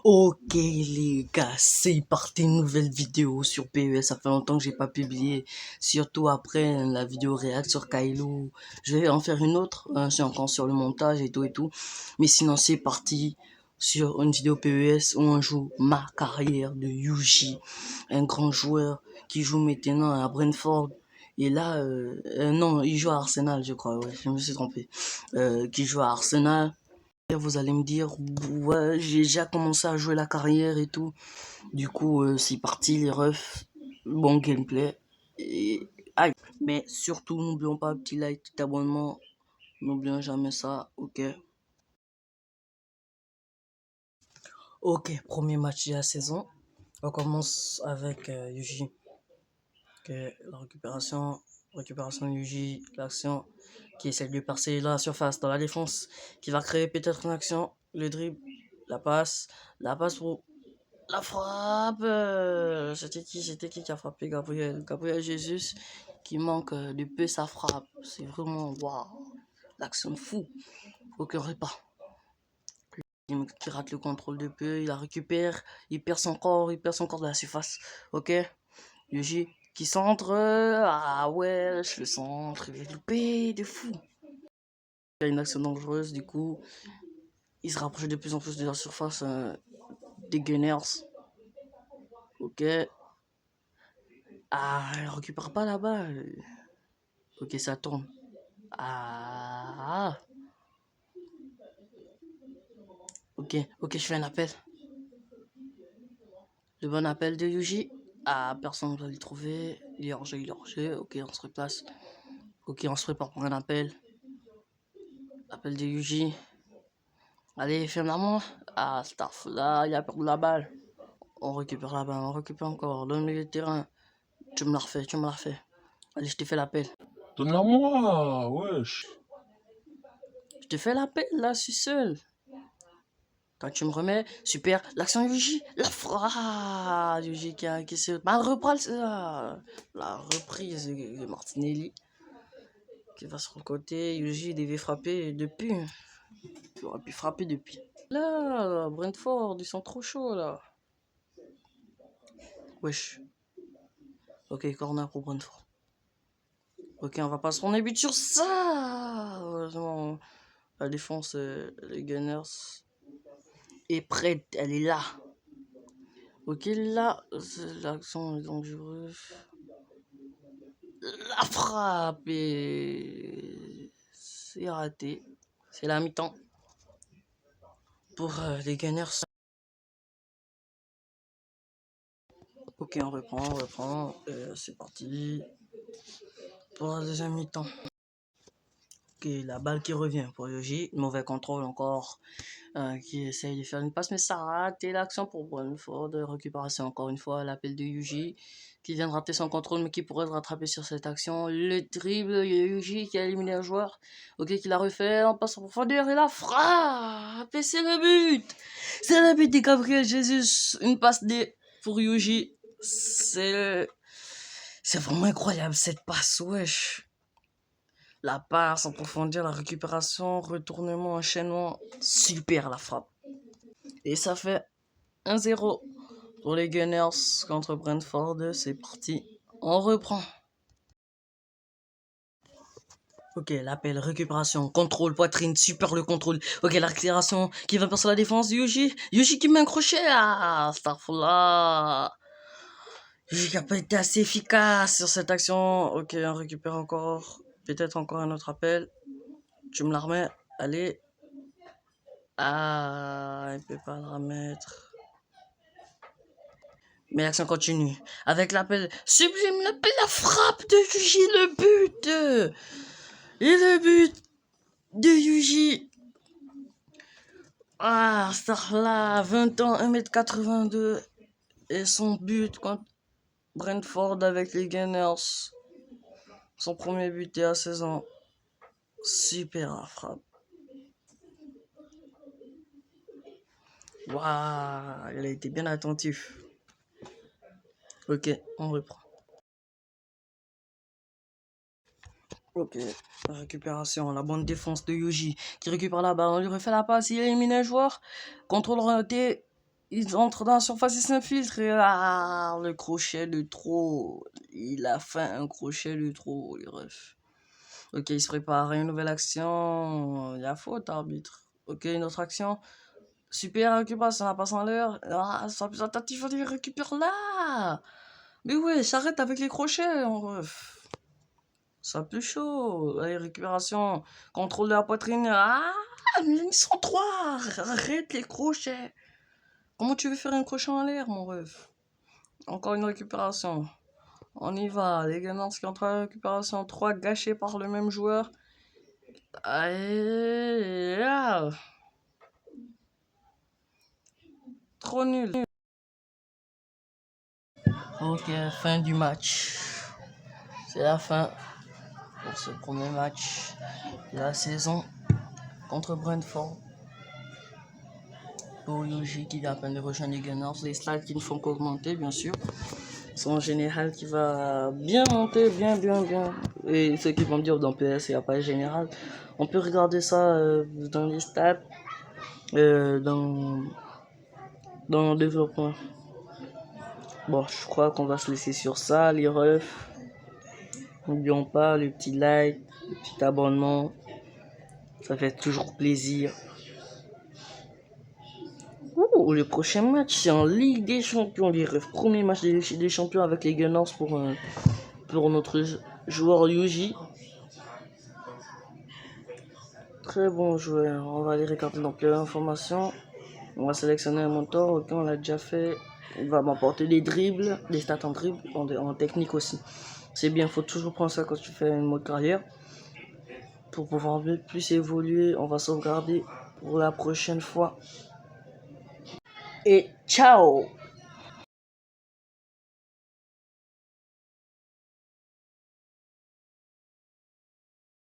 Ok les gars, c'est parti, une nouvelle vidéo sur PES. Ça fait longtemps que j'ai pas publié, surtout après la vidéo réact sur Kylo. Je vais en faire une autre, je suis encore sur le montage et tout. Mais sinon c'est parti sur une vidéo PES où on joue ma carrière de Yuji, un grand joueur qui joue maintenant à Brentford. Et là, non, il joue à Arsenal, je crois, ouais, je me suis trompé. Qui joue à Arsenal. Vous allez me dire, ouais, j'ai déjà commencé à jouer la carrière et tout. Du coup, c'est parti, les refs. Bon gameplay. Et... aïe. Mais surtout, n'oublions pas un petit like, petit abonnement. N'oublions jamais ça, ok? Ok, premier match de la saison. On commence avec Yuji. Ok, la récupération de Yuji, l'action qui essaie de lui passer la surface dans la défense, qui va créer peut-être une action, le dribble, la passe pour la frappe. C'était qui a frappé Gabriel Jesus, qui manque de peu sa frappe. C'est vraiment waouh, l'action de fou. Aucun repas. Qui rate le contrôle de peu, il la récupère, il perd son corps de la surface. Ok, Yuji qui centre. Ah ouais, le centre, il est loupé de fou. Il y a une action dangereuse, du coup, il se rapproche de plus en plus de la surface des Gunners. Ok. Ah, elle récupère pas la balle. Ok, ça tourne. Ah. Ok, je fais un appel. Le bon appel de Yuji. Ah, personne ne va le trouver. Il est hors-jeu. Ok, on se replace. Ok, on se prépare pour un appel. Appel de Yuji. Allez, ferme la main. Ah, staff, là, il a perdu la balle. On récupère la balle, on récupère encore. Dans le milieu de terrain. Tu me la refais. Allez, je te fais l'appel. Donne-la moi, wesh. Je te fais l'appel, là, je suis seul. Quand tu me remets, super, l'action Yuji, la frappe Yuji qui se... Bah, reprend la reprise de Martinelli qui va sur le côté. Yuji devait frapper depuis. Il aurait pu frapper depuis. Là, Brentford, ils sont trop chauds là. Wesh. Ok, corner pour Brentford. Ok, on va pas se prendre les buts sur ça. Heureusement, la défense, les Gunners est prête, elle est là. Ok, là, l'action est dangereuse. La frappe et c'est raté. C'est la mi-temps pour les Gunners. Ok, on reprend. C'est parti pour la deuxième mi-temps. Ok, la balle qui revient pour Yoji. Mauvais contrôle encore. Qui essaye de faire une passe, mais ça rate. Et l'action pour Brentford de récupération encore une fois. L'appel de Yuji qui vient de rater son contrôle, mais qui pourrait se rattraper sur cette action. Le dribble, Yuji qui a éliminé un joueur. Ok, qui l'a refait en passe en profondeur et la frappe. Et c'est le but. C'est le but de Gabriel Jesus. Une passe pour Yuji. C'est vraiment incroyable cette passe, wesh. La passe en profondeur, la récupération, retournement, enchaînement. Super la frappe. Et ça fait 1-0 pour les Gunners contre Brentford. C'est parti. On reprend. Ok, l'appel, récupération, contrôle, poitrine, super le contrôle. Ok, l'accélération qui va passer la défense. Yuji qui met un crochet. Ah, Starfla. Yuji qui n'a pas été assez efficace sur cette action. Ok, on récupère encore. Peut-être encore un autre appel. Tu me la remets. Allez. Ah, il peut pas le remettre. Mais l'action continue. Avec l'appel sublime, l'appel, la frappe de Yuji, le but. Et le but de Yuji. Ah, Starla, 20 ans, 1m82. Et son but contre Brentford avec les Gunners. Son premier but de la saison. Super la frappe. Waouh, il a été bien attentif. Ok, on reprend. Ok, la récupération, la bonne défense de Yuji qui récupère la balle, on lui refait la passe, il élimine un joueur, contrôle raté, il entre dans la surface, il s'infiltre et le crochet de trop. Il a fait un crochet de trop, les refs. Ok, il se prépare à une nouvelle action. Il y a faute, arbitre. Ok, une autre action. Super récupération, la passe en l'air. Sois plus attentif, il récupère là. Mais ouais, s'arrête avec les crochets, en ref. Ça plus chaud. Allez, récupération. Contrôle de la poitrine. Ils sont trois. Arrête les crochets. Comment tu veux faire un crochet en l'air, mon ref? Encore une récupération. On y va. Les Gunners qui entrent en récupération. 3 gâchés par le même joueur. Allez, là. Trop nul. Ok, fin du match. C'est la fin pour ce premier match de la saison contre Brentford. Pour Yuji qui vient à peine de rejoindre les Gunners. Les slides qui ne font qu'augmenter, bien sûr. Son général qui va bien monter, bien. Et ceux qui vont me dire dans PS, il n'y a pas de général. On peut regarder ça dans les stats, dans le développement. Bon, je crois qu'on va se laisser sur ça, les refs. N'oublions pas le petit like, le petit abonnement. Ça fait toujours plaisir. Le prochain match, c'est en Ligue des Champions, les refs. Premier match de Ligue des Champions avec les Gunners pour notre joueur Yuji. Très bon joueur. On va aller regarder donc l'information. On va sélectionner un mentor. Ok, on l'a déjà fait. Il va m'apporter des dribbles, des stats en dribble, en technique aussi. C'est bien, faut toujours prendre ça quand tu fais une mode carrière. Pour pouvoir plus évoluer, on va sauvegarder pour la prochaine fois. Et ciao!